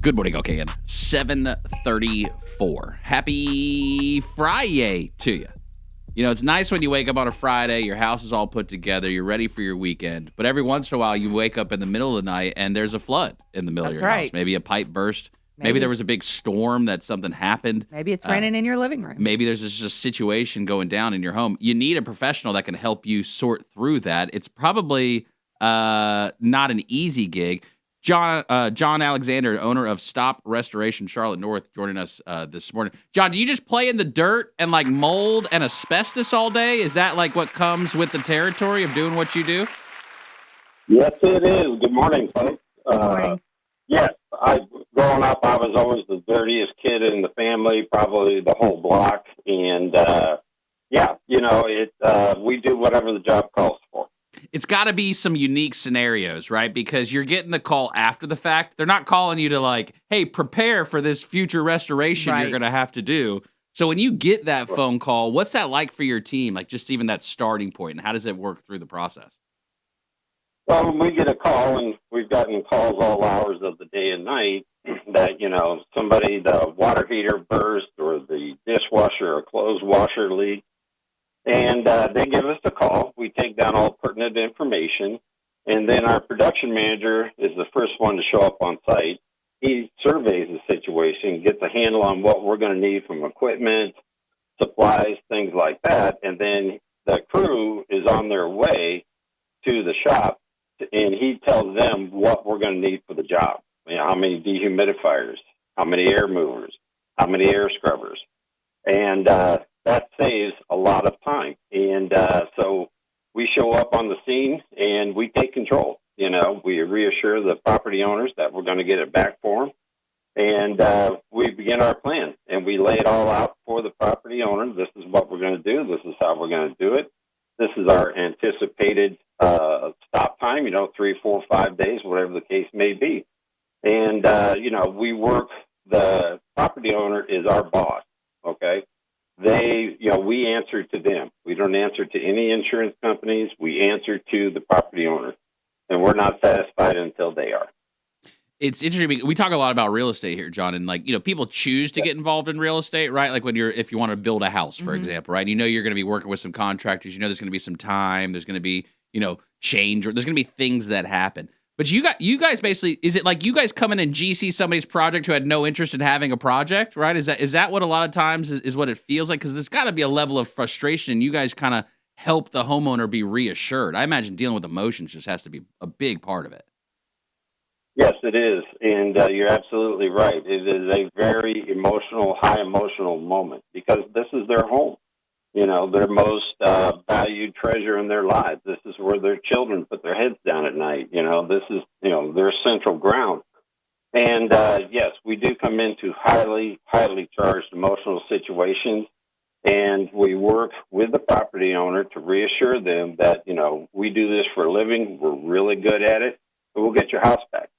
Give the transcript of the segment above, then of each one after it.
Good morning, OKN. 7:34. Happy Friday to you. You know, it's nice when you wake up on a Friday, your house is all put together, you're ready for your weekend. But every once in a while, you wake up in the middle of the night and there's a flood in the middle of your house. Maybe a pipe burst. Maybe there was a big storm that something happened. Maybe it's raining in your living room. Maybe there's just a situation going down in your home. You need a professional that can help you sort through that. It's probably not an easy gig. John Alexander, owner of Stop Restoration Charlotte North, joining us this morning. John, do you just play in the dirt and like mold and asbestos all day? Is that like what comes with the territory of doing what you do? Yes, it is. Good morning, folks. Good morning. Yes, growing up, I was always the dirtiest kid in the family, probably the whole block. And we do whatever the job calls for. It's got to be some unique scenarios, right? Because you're getting the call after the fact. They're not calling you to like, hey, prepare for this future restoration you're going to have to do. So when you get that phone call, what's that like for your team? Like just even that starting point, and how does it work through the process? Well, when we get a call, and we've gotten calls all hours of the day and night, that, the water heater burst or the dishwasher or clothes washer leak. And they give us a call. We take down all pertinent information. And then our production manager is the first one to show up on site. He surveys the situation, gets a handle on what we're going to need from equipment, supplies, things like that. And then the crew is on their way to the shop, and he tells them what we're going to need for the job. How many dehumidifiers, how many air movers, how many air scrubbers. And that saves a lot of time. And so we show up on the scene and we take control. We reassure the property owners that we're going to get it back for them. And we begin our plan. And we lay it all out for the property owner. This is what we're going to do. This is how we're going to do it. This is our anticipated stop time, 3, 4, 5 days, whatever the case may be. And, we work, the property owner is our boss, okay? We answer to them. We don't answer to any insurance companies. We answer to the property owner, and we're not satisfied until they are. It's interesting. We talk a lot about real estate here, John, and people choose to get involved in real estate, right? Like if you want to build a house, for example, right? And you're going to be working with some contractors. There's going to be some time. There's going to be, change, or there's going to be things that happen. But you guys basically, is it like you guys come in and GC somebody's project who had no interest in having a project, right? Is that what a lot of times is what it feels like? Because there's got to be a level of frustration, and you guys kind of help the homeowner be reassured. I imagine dealing with emotions just has to be a big part of it. Yes, it is, and you're absolutely right. It is a very emotional, high emotional moment because this is their home. Their most valued treasure in their lives. This is where their children put their heads down at night. This is, their central ground. And, yes, we do come into highly, highly charged emotional situations, and we work with the property owner to reassure them that, we do this for a living, we're really good at it, and we'll get your house back.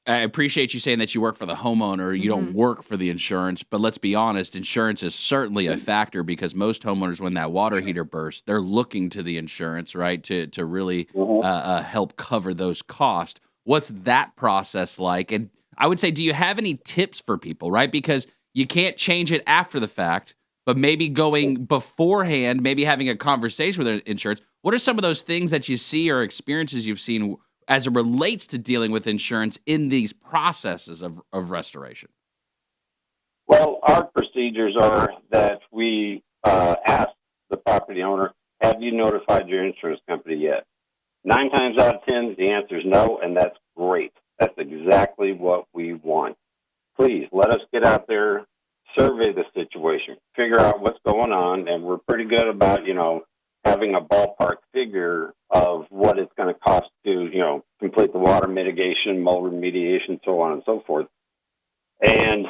I appreciate you saying that you work for the homeowner. You don't work for the insurance, but let's be honest, insurance is certainly a factor because most homeowners, when that water heater bursts, they're looking to the insurance, right, to really help cover those costs. What's that process like? And I would say, do you have any tips for people, right? Because you can't change it after the fact, but maybe going beforehand, maybe having a conversation with insurance. What are some of those things that you see or experiences you've seen as it relates to dealing with insurance in these processes of restoration? Well, our procedures are that we ask the property owner, have you notified your insurance company yet? 9 times out of 10, the answer is no, and that's great. That's exactly what we want. Please, let us get out there, survey the situation, figure out what's going on, and we're pretty good about, having a ballpark figure of what it's going to cost to, complete the water mitigation, mold remediation, so on and so forth. And,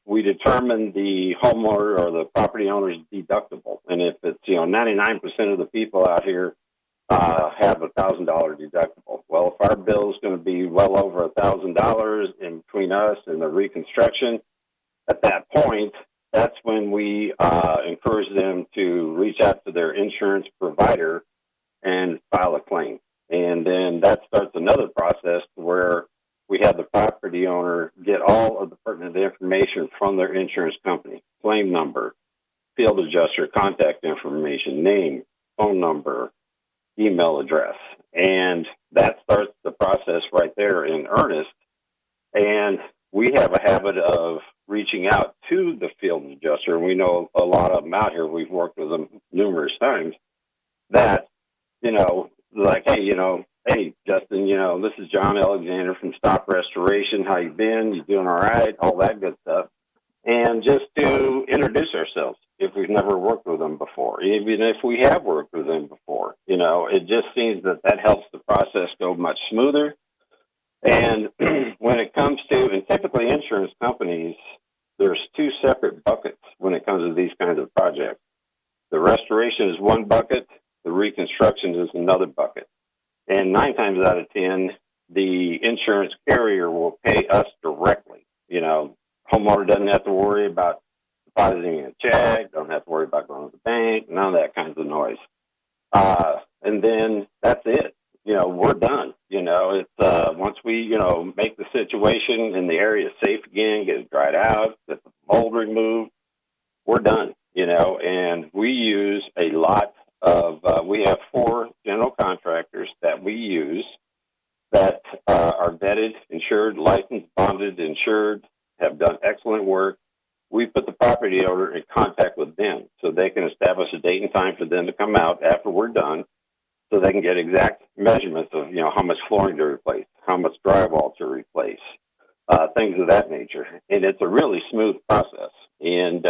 we determine the homeowner or the property owner's deductible. And if it's, 99% of the people out here have a $1,000 deductible. Well, if our bill is going to be well over $1,000 in between us and the reconstruction, at that point, that's when we encourage them to reach out to their insurance provider and file a claim. And then that starts another process where we have the property owner get all of the pertinent information from their insurance company: claim number, field adjuster contact information, name, phone number, email address. And that starts the process right there in earnest. And we have a habit of reaching out to the field adjuster, and we know a lot of them out here. We've worked with them numerous times. That, like, hey, Justin, this is John Alexander from Stop Restoration. How you been? You doing all right? All that good stuff. And just to introduce ourselves, if we've never worked with them before, even if we have worked with them before, it just seems that helps the process go much smoother. And when it comes to, and typically insurance companies, there's two separate buckets when it comes to these kinds of projects. The restoration is one bucket, the reconstruction is another bucket. And 9 times out of 10, the insurance carrier will pay us directly. Homeowner doesn't have to worry about depositing a check, don't have to worry about going to the bank, none of that kinds of noise. And then that's it. We're done. It's once we, make the situation in the area safe again, get it dried out, get the mold removed, we're done. And we use a lot of, we have 4 general contractors that we use that are vetted, insured, licensed, bonded, insured, have done excellent work. We put the property owner in contact with them so they can establish a date and time for them to come out after we're done, so they can get exact measurements of, how much flooring to replace, how much drywall to replace, things of that nature. And it's a really smooth process. And,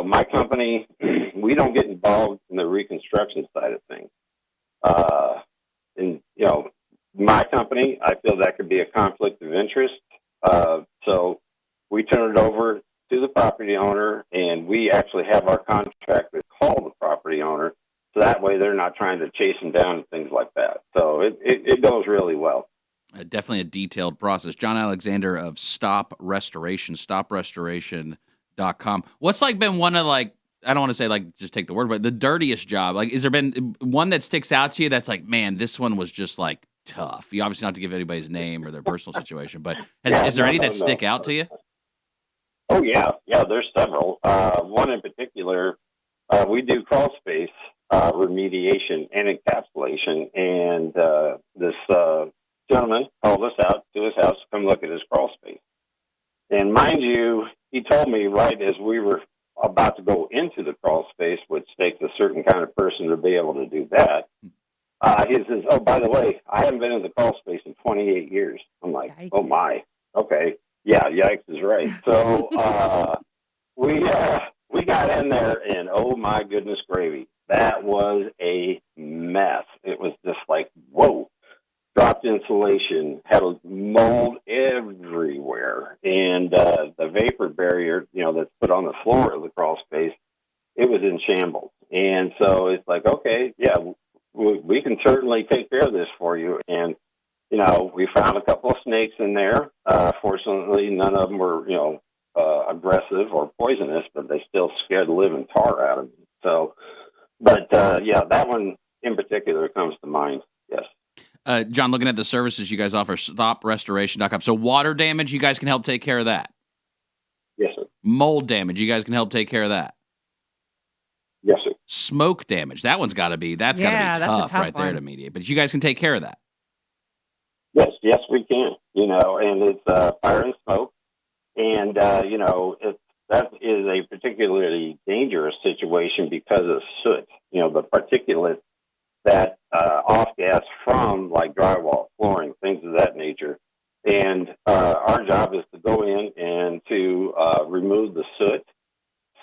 my company, we don't get involved in the reconstruction side of things. My company, I feel that could be a conflict of interest. So we turn it over to the property owner, and we actually have our contractor call the property owner. So that way they're not trying to chase them down and things like that. So it goes really well. Definitely a detailed process. John Alexander of Stop Restoration, stoprestoration.com. What's been one of I don't want to say just take the word, but the dirtiest job? Is there been one that sticks out to you that's man, this one was just tough? You obviously don't have to give anybody's name or their personal situation, but is there any that stick out to you? Oh, yeah. Yeah, there's several. One in particular, we do crawl space remediation and encapsulation, and this gentleman called us out to his house to come look at his crawl space. And mind you, he told me right as we were about to go into the crawl space, which takes a certain kind of person to be able to do that, he says, oh, by the way, I haven't been in the crawl space in 28 years. I'm like, yikes. Oh, my. Okay. Yeah, yikes is right. So we got in there, and oh, my goodness gravy. That was a mess. It was just whoa. Dropped insulation, had mold everywhere. And the vapor barrier, that's put on the floor of the crawl space, it was in shambles. And so it's okay, yeah, we can certainly take care of this for you. And, we found a couple of snakes in there. Fortunately, none of them were, aggressive or poisonous, but they still scared the living tar out of me. So, but yeah, that one in particular comes to mind. Yes. John, looking at the services you guys offer, stoprestoration.com. So water damage, you guys can help take care of that. Yes, sir. Mold damage, you guys can help take care of that. Yes, sir. Smoke damage, that's gotta be tough right there to mediate. But you guys can take care of that. Yes, we can. And it's fire and smoke, and that is a particularly dangerous situation because of soot. The particulates that off gas from drywall, flooring, things of that nature. And our job is to go in and to remove the soot,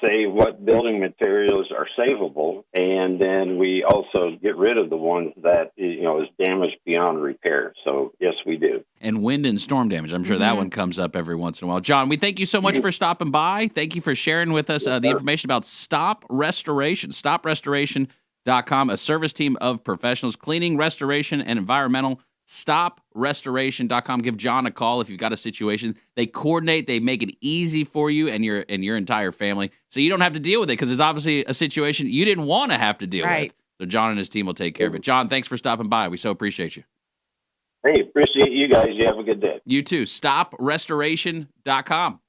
say what building materials are savable, and then we also get rid of the ones that is damaged beyond repair. So yes, we do. And wind and storm damage, I'm sure that one comes up every once in a while. John, we thank you so much for stopping by. Thank you for sharing with us the information about Stop Restoration, stoprestoration.com, a service team of professionals, cleaning, restoration, and environmental. StopRestoration.com. Give John a call if you've got a situation. They coordinate. They make it easy for you and your entire family, so you don't have to deal with it because it's obviously a situation you didn't want to have to deal with. So John and his team will take care of it. John, thanks for stopping by. We so appreciate you. Hey, appreciate you guys. You have a good day. You too. StopRestoration.com.